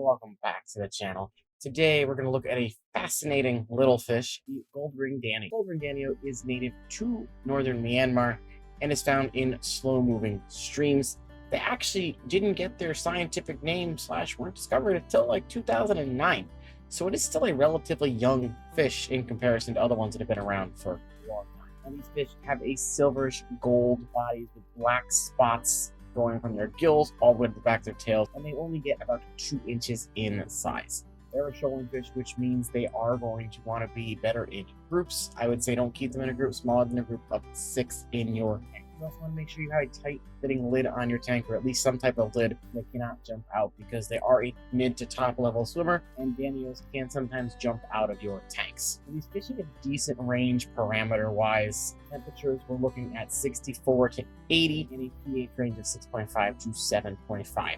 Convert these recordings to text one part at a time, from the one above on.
welcome back to the channel. Today we're going to look at a fascinating little fish, the Gold Ring Danio. Gold Ring Danio is native to northern Myanmar and is found in slow-moving streams. They actually didn't get their scientific name / weren't discovered until like 2009. So it is still a relatively young fish in comparison to other ones that have been around for a long time. And these fish have a silverish gold bodies with black spots going from their gills all the way to the back of their tails, and they only get about 2 inches in size. They're a shoaling fish, which means they are going to want to be better in groups. I would say don't keep them in a group smaller than a group of 6 in your tank. You also want to make sure you have a tight fitting lid on your tank, or at least some type of lid that cannot jump out, because they are a mid to top level swimmer, and Danios can sometimes jump out of your tanks. These fish have a decent range parameter wise. Temperatures, we're looking at 64 to 80 and a pH range of 6.5 to 7.5.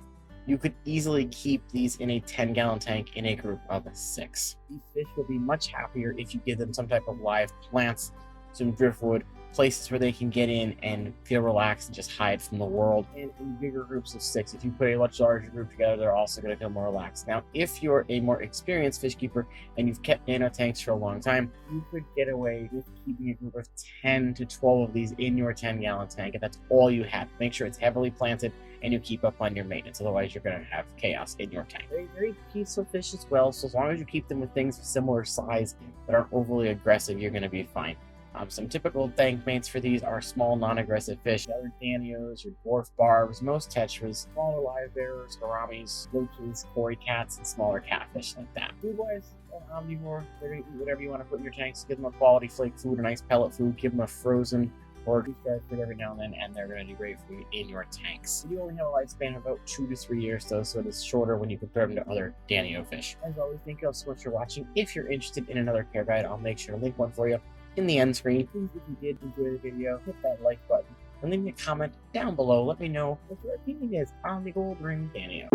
You could easily keep these in a 10-gallon tank in a group of 6. These fish will be much happier if you give them some type of live plants, some driftwood, places where they can get in and feel relaxed and just hide from the world. And in bigger groups of 6, if you put a much larger group together, they're also going to feel more relaxed. Now, if you're a more experienced fish keeper and you've kept nano tanks for a long time, you could get away with keeping a group of 10 to 12 of these in your 10-gallon tank, and that's all you have. Make sure it's heavily planted and you keep up on your maintenance, otherwise you're going to have chaos in your tank. Very, very peaceful fish as well, so as long as you keep them with things of similar size that aren't overly aggressive, you're going to be fine. Some typical tank mates for these are small, non-aggressive fish, other Danios, your dwarf barbs, most tetras, smaller live bearers, gouramis, loaches, koi cats, and smaller catfish like that. Food-wise, an omnivore, they're going to eat whatever you want to put in your tanks. Give them a quality flake food, a nice pellet food, give them a frozen or freeze-dried food every now and then, and they're going to do great for you in your tanks. You only have a lifespan of about 2 to 3 years, though, so it is shorter when you compare them to other Danio fish. As always, thank you all so much for watching. If you're interested in another care guide, I'll make sure to link one for you in the end screen. Please, if you did enjoy the video, hit that like button and leave me a comment down below. Let me know what your opinion is on the Gold Ring Danio.